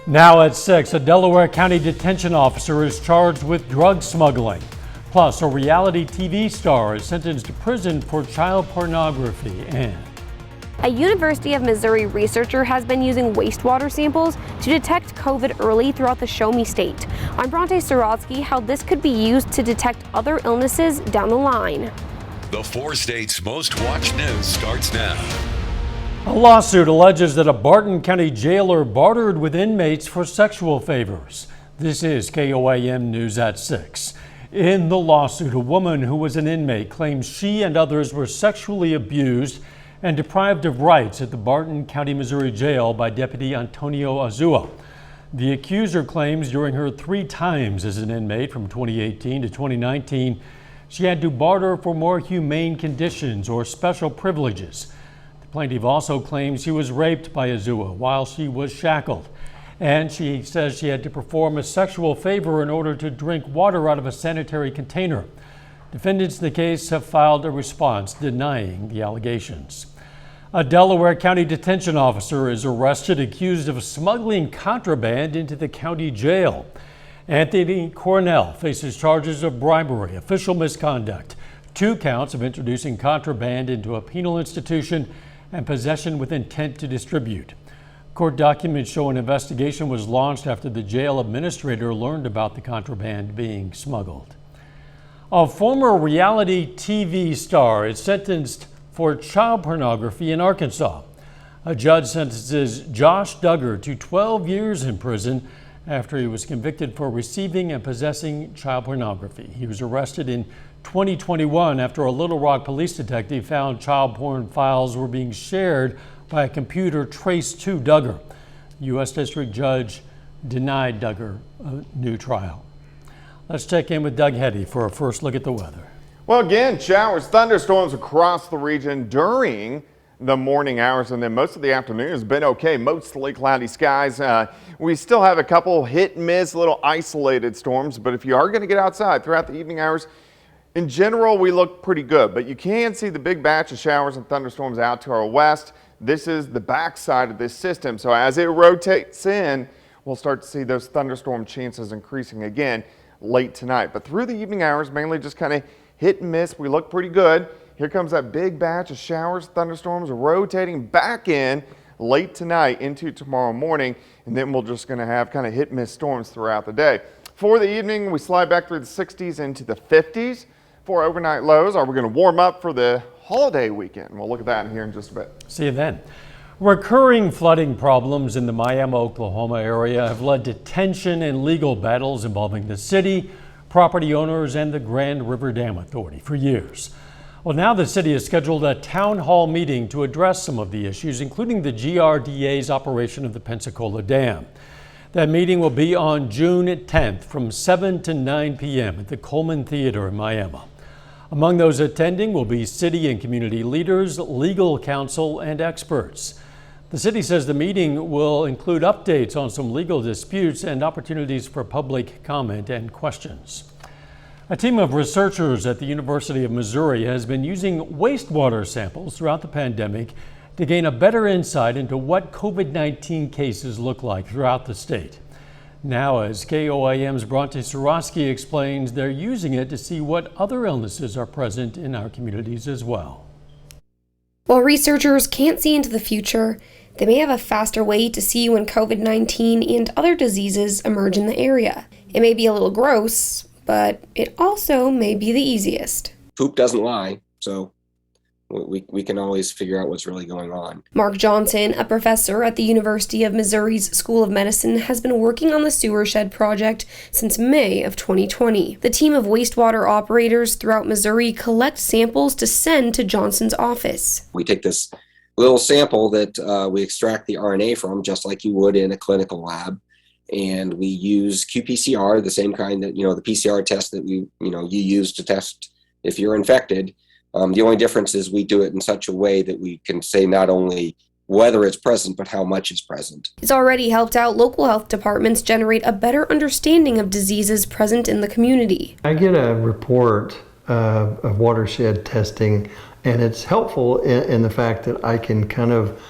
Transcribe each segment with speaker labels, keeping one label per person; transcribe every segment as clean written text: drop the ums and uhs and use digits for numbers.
Speaker 1: Now at 6, a Delaware County detention officer is charged with drug smuggling. Plus, a reality TV star is sentenced to prison for child pornography. And
Speaker 2: a University of Missouri researcher has been using wastewater samples to detect COVID early throughout the Show Me state. I'm Bronte Sorotsky, how this could be used to detect other illnesses down the line.
Speaker 3: The 4 states' most watched news starts now.
Speaker 1: A lawsuit alleges that a Barton County jailer bartered with inmates for sexual favors. This is KOAM News at 6. In the lawsuit, a woman who was an inmate claims she and others were sexually abused and deprived of rights at the Barton County, Missouri jail by Deputy Antonio Azua. The accuser claims during her 3 times as an inmate from 2018 to 2019, she had to barter for more humane conditions or special privileges. The plaintiff also claims she was raped by Azua while she was shackled. And she says she had to perform a sexual favor in order to drink water out of a sanitary container. Defendants in the case have filed a response denying the allegations. A Delaware County detention officer is arrested accused of smuggling contraband into the county jail. Anthony Cornell faces charges of bribery, official misconduct, 2 counts of introducing contraband into a penal institution, and possession with intent to distribute. Court documents show an investigation was launched after the jail administrator learned about the contraband being smuggled. A former reality TV star is sentenced for child pornography in Arkansas. A judge sentences Josh Duggar to 12 years in prison after he was convicted for receiving and possessing child pornography. He was arrested in 2021 after a Little Rock police detective found child porn files were being shared by a computer traced to Duggar. The U.S. District Judge denied Duggar a new trial. Let's check in with Doug Heddy for a first look at the weather.
Speaker 4: Well, again, showers, thunderstorms across the region during the morning hours, and then most of the afternoon has been okay. Mostly cloudy skies. We still have a couple hit and miss, little isolated storms, but if you are going to get outside throughout the evening hours, in general, we look pretty good, but you can see the big batch of showers and thunderstorms out to our west. This is the backside of this system, so as it rotates in, we'll start to see those thunderstorm chances increasing again late tonight. But through the evening hours, mainly just kind of hit and miss. We look pretty good. Here comes that big batch of showers, thunderstorms rotating back in late tonight into tomorrow morning, and then we're just going to have kind of hit and miss storms throughout the day. For the evening, we slide back through the 60s into the 50s for overnight lows. Are we going to warm up for the holiday weekend? We'll look at that in here in just a bit.
Speaker 1: See you then. Recurring flooding problems in the Miami, Oklahoma area have led to tension and legal battles involving the city, property owners, and the Grand River Dam Authority for years. Well, now the city has scheduled a town hall meeting to address some of the issues, including the GRDA's operation of the Pensacola Dam. That meeting will be on June 10th from 7 to 9 p.m. at the Coleman Theater in Miami. Among those attending will be city and community leaders, legal counsel, and experts. The city says the meeting will include updates on some legal disputes and opportunities for public comment and questions. A team of researchers at the University of Missouri has been using wastewater samples throughout the pandemic to gain a better insight into what COVID-19 cases look like throughout the state. Now, as KOAM's Bronte Sorotsky explains, they're using it to see what other illnesses are present in our communities as well.
Speaker 2: While researchers can't see into the future, they may have a faster way to see when COVID-19 and other diseases emerge in the area. It may be a little gross, but it also may be the easiest.
Speaker 5: Poop doesn't lie, so we can always figure out what's really going on.
Speaker 2: Mark Johnson, a professor at the University of Missouri's School of Medicine, has been working on the sewer shed project since May of 2020. The team of wastewater operators throughout Missouri collect samples to send to Johnson's office.
Speaker 5: We take this little sample that we extract the RNA from, just like you would in a clinical lab, and we use qPCR, the same kind that, the PCR test that you use to test if you're infected. The only difference is we do it in such a way that we can say not only whether it's present, but how much is present.
Speaker 2: It's already helped out local health departments generate a better understanding of diseases present in the community.
Speaker 6: I get a report of watershed testing, and it's helpful in the fact that I can kind of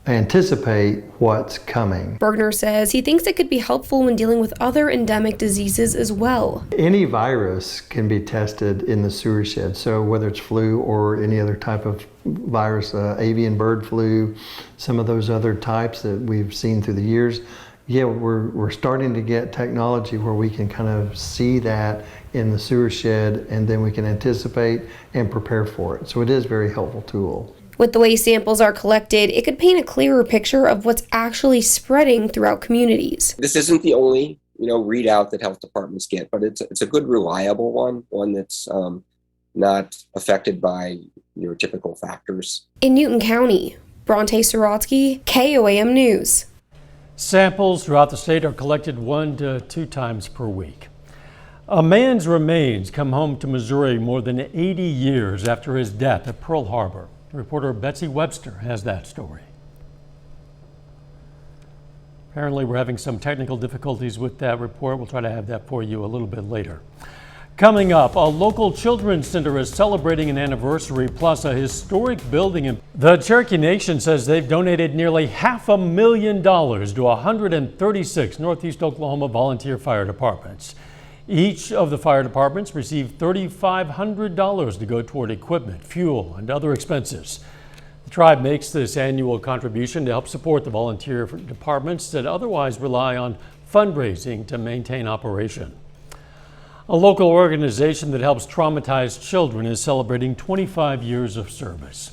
Speaker 6: anticipate what's coming.
Speaker 2: Bergner says he thinks it could be helpful when dealing with other endemic diseases as well.
Speaker 6: Any virus can be tested in the sewer shed, so whether it's flu or any other type of virus, avian bird flu, some of those other types that we've seen through the years, yeah, we're starting to get technology where we can kind of see that in the sewer shed, and then we can anticipate and prepare for it. So it is a very helpful tool.
Speaker 2: With the way samples are collected, it could paint a clearer picture of what's actually spreading throughout communities.
Speaker 5: This isn't the only, readout that health departments get, but it's a good, reliable one that's not affected by your typical factors.
Speaker 2: In Newton County, Bronte Sorotsky, KOAM News.
Speaker 1: Samples throughout the state are collected 1 to 2 times per week. A man's remains come home to Missouri more than 80 years after his death at Pearl Harbor. Reporter Betsy Webster has that story. Apparently, we're having some technical difficulties with that report. We'll try to have that for you a little bit later. Coming up, a local children's center is celebrating an anniversary, plus a historic building. The Cherokee Nation says they've donated nearly $500,000 to 136 Northeast Oklahoma volunteer fire departments. Each of the fire departments received $3,500 to go toward equipment, fuel, and other expenses. The tribe makes this annual contribution to help support the volunteer departments that otherwise rely on fundraising to maintain operation. A local organization that helps traumatized children is celebrating 25 years of service.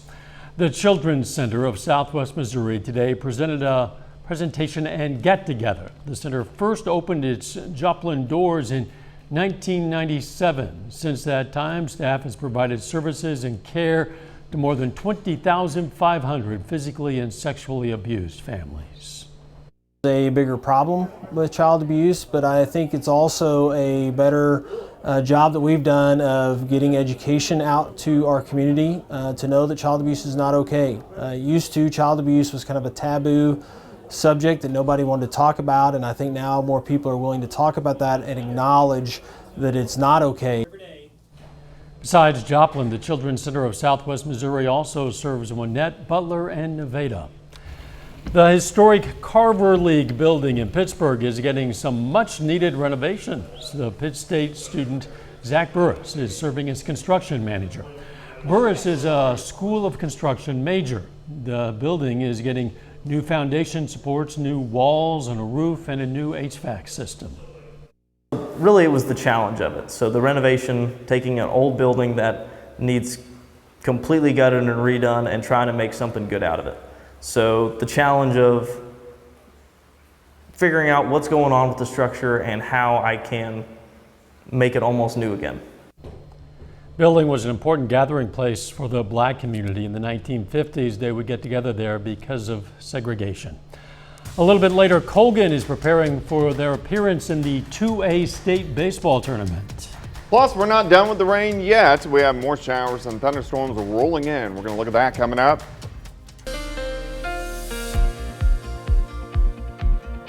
Speaker 1: The Children's Center of Southwest Missouri today presented a presentation and get-together. The center first opened its Joplin doors in 1997. Since that time, staff has provided services and care to more than 20,500 physically and sexually abused families.
Speaker 7: A bigger problem with child abuse, but I think it's also a better job that we've done of getting education out to our community to know that child abuse is not okay. Used to, child abuse was kind of a taboo subject that nobody wanted to talk about, and I think now more people are willing to talk about that and acknowledge that it's not okay.
Speaker 1: Besides Joplin, the Children's Center of Southwest Missouri also serves Winnett, Butler, and Nevada. The historic Carver League building in Pittsburgh is getting some much-needed renovations. The Pitt State student Zach Burris is serving as construction manager. Burris is a School of Construction major. The building is getting new foundation supports, new walls and a roof, and a new HVAC system.
Speaker 8: Really, it was the challenge of it. So the renovation, taking an old building that needs completely gutted and redone and trying to make something good out of it. So the challenge of figuring out what's going on with the structure and how I can make it almost new again.
Speaker 1: Building was an important gathering place for the black community. In the 1950s, they would get together there because of segregation. A little bit later, Colgan is preparing for their appearance in the 2A state baseball tournament.
Speaker 4: Plus, we're not done with the rain yet. We have more showers and thunderstorms rolling in. We're going to look at that coming up.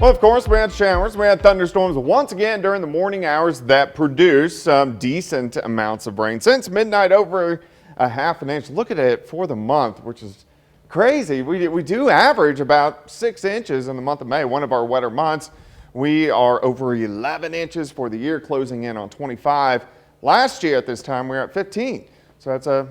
Speaker 4: Well, of course, we had showers. We had thunderstorms once again during the morning hours that produced some decent amounts of rain. Since midnight, over a half an inch. Look at it for the month, which is crazy. We do average about 6 inches in the month of May, one of our wetter months. We are over 11 inches for the year, closing in on 25. Last year at this time, we were at 15. So that's a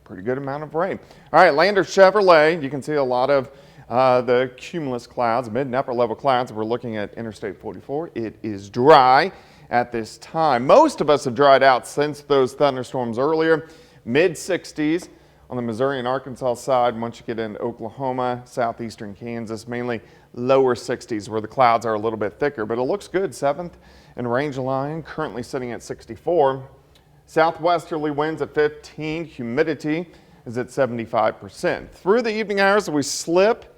Speaker 4: pretty good amount of rain. All right, Lander Chevrolet, you can see a lot of the cumulus clouds, mid and upper level clouds. We're looking at Interstate 44. It is dry at this time. Most of us have dried out since those thunderstorms earlier. Mid 60s on the Missouri and Arkansas side. Once you get into Oklahoma, southeastern Kansas, mainly lower 60s where the clouds are a little bit thicker, but it looks good. 7th and range line currently sitting at 64. Southwesterly winds at 15. Humidity is at 75%. Through the evening hours, we slip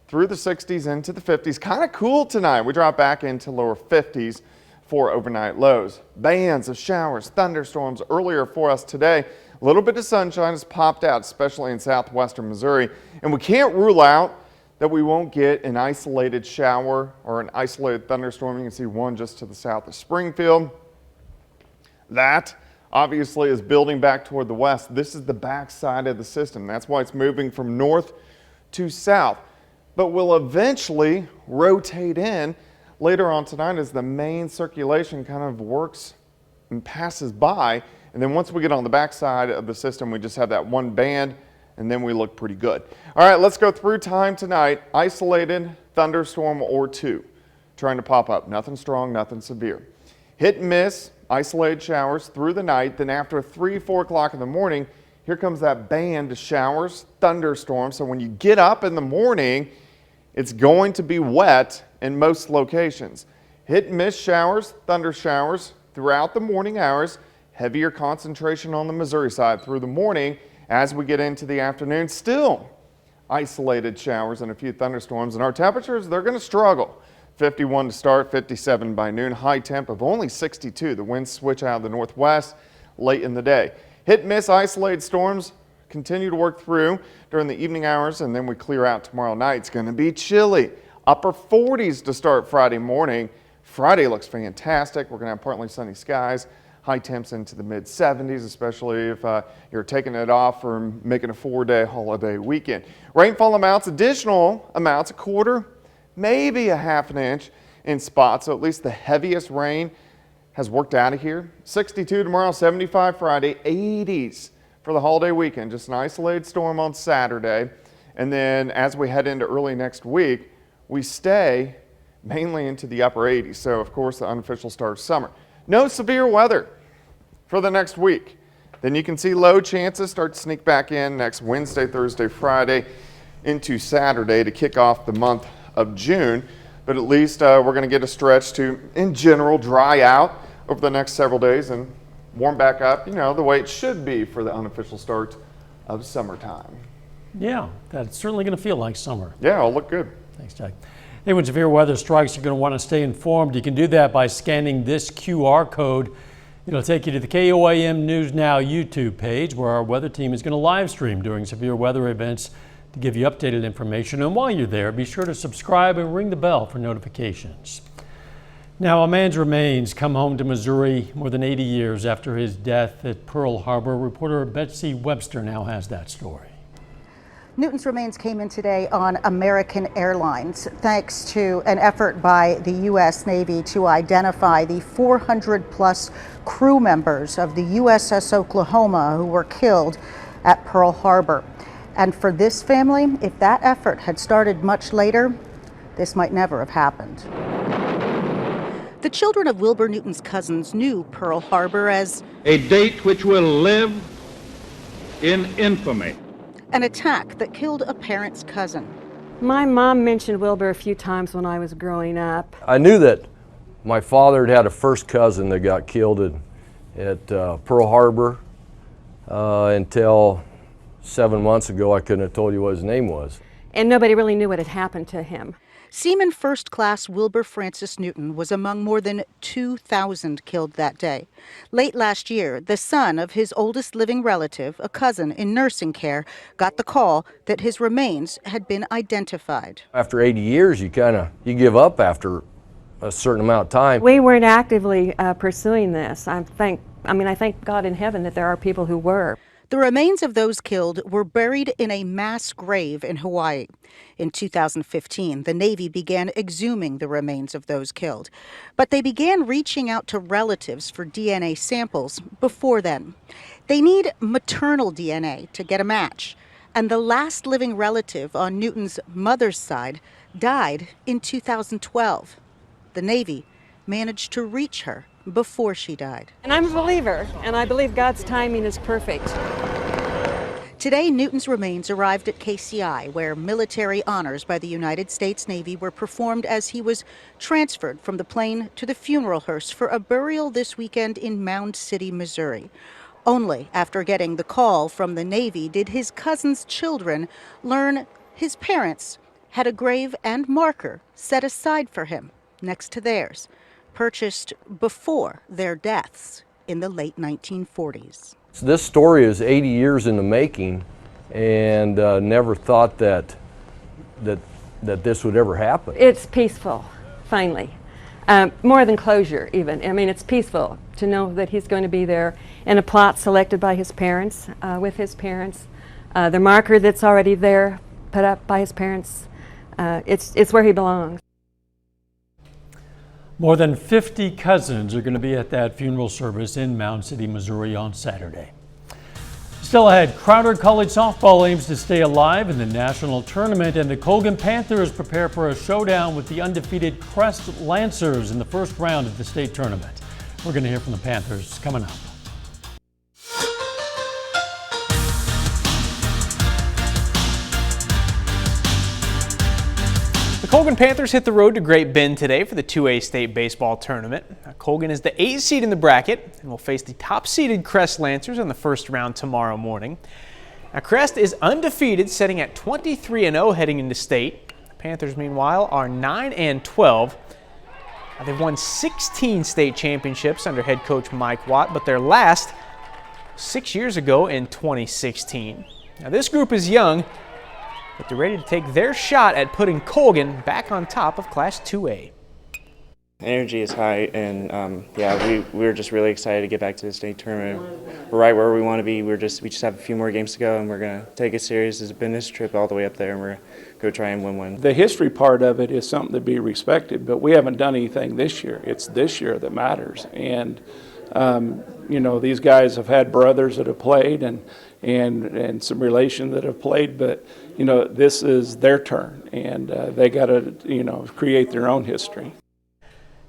Speaker 4: through the 60s into the 50s. Kind of cool tonight. We drop back into lower 50s for overnight lows. Bands of showers, thunderstorms earlier for us today. A little bit of sunshine has popped out, especially in southwestern Missouri. And we can't rule out that we won't get an isolated shower or an isolated thunderstorm. You can see one just to the south of Springfield. That obviously is building back toward the west. This is the back side of the system. That's why it's moving from north to south. but will eventually rotate in later on tonight as the main circulation kind of works and passes by. And then once we get on the backside of the system, we just have that one band, and then we look pretty good. All right, let's go through time tonight. Isolated thunderstorm or two trying to pop up. Nothing strong, nothing severe. Hit and miss, isolated showers through the night. Then after 3, 4 o'clock in the morning, here comes that band of showers, thunderstorms. So when you get up in the morning, it's going to be wet in most locations. Hit and miss showers, thunder showers throughout the morning hours. Heavier concentration on the Missouri side through the morning. As we get into the afternoon, still isolated showers and a few thunderstorms. And our temperatures, they're going to struggle. 51 to start, 57 by noon. High temp of only 62. The winds switch out of the northwest late in the day. Hit and miss isolated storms continue to work through during the evening hours, and then we clear out tomorrow night. It's going to be chilly. Upper 40s to start Friday morning. Friday looks fantastic. We're going to have partly sunny skies. High temps into the mid 70s, especially if you're taking it off or making a 4-day holiday weekend. Rainfall amounts, additional amounts, a quarter, maybe a half an inch in spots. So at least the heaviest rain has worked out of here. 62 tomorrow, 75 Friday, 80s for the holiday weekend. Just an isolated storm on Saturday. And then as we head into early next week, we stay mainly into the upper 80s. So of course the unofficial start of summer. No severe weather for the next week. Then you can see low chances start to sneak back in next Wednesday, Thursday, Friday into Saturday to kick off the month of June. But at least we're going to get a stretch to, in general, dry out over the next several days and warm back up, you know, the way it should be for the unofficial start of summertime.
Speaker 1: Yeah, that's certainly going to feel like summer.
Speaker 4: Yeah, it'll look good.
Speaker 1: Thanks, Jack. Hey, when severe weather strikes, you're going to want to stay informed. You can do that by scanning this QR code. It'll take you to the KOAM News Now YouTube page, where our weather team is going to live stream during severe weather events to give you updated information. And while you're there, be sure to subscribe and ring the bell for notifications. Now, a man's remains come home to Missouri more than 80 years after his death at Pearl Harbor. Reporter Betsy Webster now has that story.
Speaker 9: Newton's remains came in today on American Airlines, thanks to an effort by the U.S. Navy to identify the 400-plus crew members of the USS Oklahoma who were killed at Pearl Harbor. And for this family, if that effort had started much later, this might never have happened. The children of Wilbur Newton's cousins knew Pearl Harbor as
Speaker 10: a date which will live in infamy.
Speaker 9: An attack that killed a parent's cousin.
Speaker 11: My mom mentioned Wilbur a few times when I was growing up.
Speaker 12: I knew that my father had a first cousin that got killed at Pearl Harbor until 7 months ago. I couldn't have told you what his name was.
Speaker 11: And nobody really knew what had happened to him.
Speaker 9: Seaman First Class Wilbur Francis Newton was among more than 2,000 killed that day. Late last year, the son of his oldest living relative, a cousin in nursing care, got the call that his remains had been identified.
Speaker 12: After 80 years, you give up after a certain amount of time.
Speaker 11: We weren't actively pursuing this. I thank God in heaven that there are people who were.
Speaker 9: The remains of those killed were buried in a mass grave in Hawaii. In 2015, the Navy began exhuming the remains of those killed. But they began reaching out to relatives for DNA samples before then. They need maternal DNA to get a match. And the last living relative on Newton's mother's side died in 2012. The Navy managed to reach her before she died.
Speaker 11: And I'm a believer, and I believe God's timing is perfect.
Speaker 9: Today, Newton's remains arrived at KCI, where military honors by the United States Navy were performed as he was transferred from the plane to the funeral hearse for a burial this weekend in Mound City, Missouri. Only after getting the call from the Navy did his cousin's children learn his parents had a grave and marker set aside for him next to theirs, purchased before their deaths in the late 1940s.
Speaker 12: So this story is 80 years in the making, and never thought that this would ever happen.
Speaker 11: It's peaceful, finally. More than closure, even. I mean, it's peaceful to know that he's going to be there in a plot selected by his parents, with his parents. The marker that's already there, put up by his parents, it's where he belongs.
Speaker 1: More than 50 cousins are going to be at that funeral service in Mound City, Missouri on Saturday. Still ahead, Crowder College softball aims to stay alive in the national tournament, and the Colgan Panthers prepare for a showdown with the undefeated Crest Lancers in the first round of the state tournament. We're going to hear from the Panthers coming up.
Speaker 13: The Colgan Panthers hit the road to Great Bend today for the 2A state baseball tournament. Colgan is the 8th seed in the bracket and will face the top-seeded Crest Lancers in the first round tomorrow morning. Now, Crest is undefeated, sitting at 23-0 heading into state. The Panthers, meanwhile, are 9-12. Now, they've won 16 state championships under head coach Mike Watt, but their last 6 years ago in 2016. Now, this group is young, but they're ready to take their shot at putting Colgan back on top of Class 2A.
Speaker 14: Energy is high, and we're just really excited to get back to the state tournament. We're right where we want to be. We just have a few more games to go, and we're going to take it serious. It's been this trip all the way up there, and we're going to go try and win one.
Speaker 15: The history part of it is something to be respected, but we haven't done anything this year. It's this year that matters, and these guys have had brothers that have played and some relations that have played, but this is their turn, and they got to create their own history.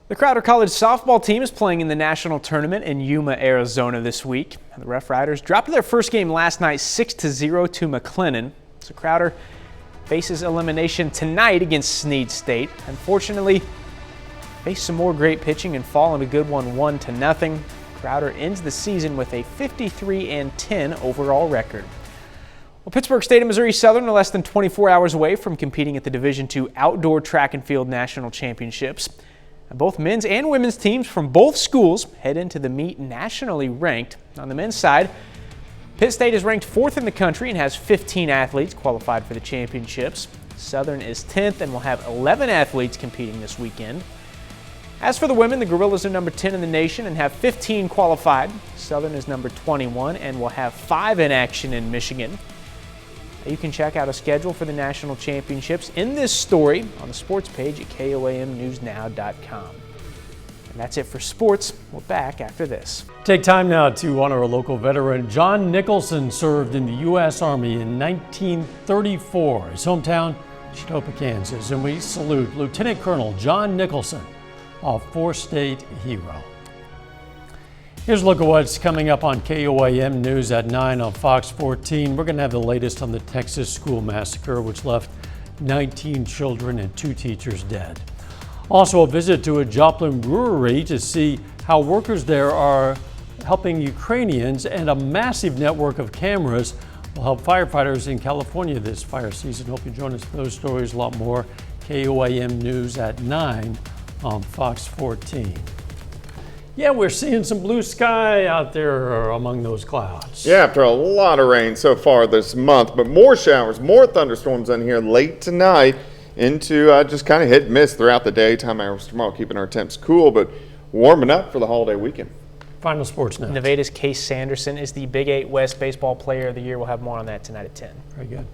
Speaker 13: The Crowder College softball team is playing in the national tournament in Yuma, Arizona this week. The Rough Riders dropped their first game last night 6-0 to McLennan. So Crowder faces elimination tonight against Snead State. Unfortunately, faced some more great pitching and fall in a good one 1-0. Crowder ends the season with a 53-10 overall record. Well, Pittsburgh State and Missouri Southern are less than 24 hours away from competing at the Division II Outdoor Track and Field National Championships. Both men's and women's teams from both schools head into the meet nationally ranked. On the men's side, Pitt State is ranked 4th in the country and has 15 athletes qualified for the championships. Southern is 10th and will have 11 athletes competing this weekend. As for the women, the Gorillas are number 10 in the nation and have 15 qualified. Southern is number 21 and will have 5 in action in Michigan. You can check out a schedule for the national championships in this story on the sports page at KOAMNewsNow.com. And that's it for sports. We're back after this.
Speaker 1: Take time now to honor a local veteran. John Nicholson served in the U.S. Army in 1934. His hometown, Chitopa, Kansas. And we salute Lieutenant Colonel John Nicholson, a 4-state hero. Here's a look at what's coming up on KOAM News at 9 on Fox 14. We're going to have the latest on the Texas school massacre, which left 19 children and 2 teachers dead. Also, a visit to a Joplin brewery to see how workers there are helping Ukrainians, and a massive network of cameras will help firefighters in California this fire season. Hope you join us for those stories, a lot more. KOAM News at 9 on Fox 14. Yeah, we're seeing some blue sky out there among those clouds.
Speaker 4: Yeah, after a lot of rain so far this month, but more showers, more thunderstorms in here late tonight into just kind of hit and miss throughout the daytime hours tomorrow, keeping our temps cool, but warming up for the holiday weekend.
Speaker 1: Final sports now.
Speaker 13: Nevada's Case Sanderson is the Big 8 West Baseball Player of the Year. We'll have more on that tonight at 10.
Speaker 1: Very good.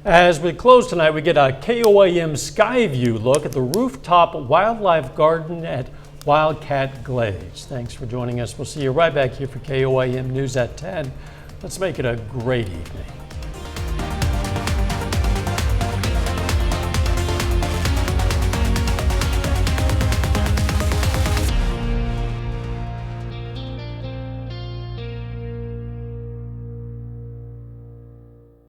Speaker 1: As we close tonight, we get a KOAM sky view look at the rooftop wildlife garden at Wildcat Glades. Thanks for joining us. We'll see you right back here for KOAM News at 10. Let's make it a great evening.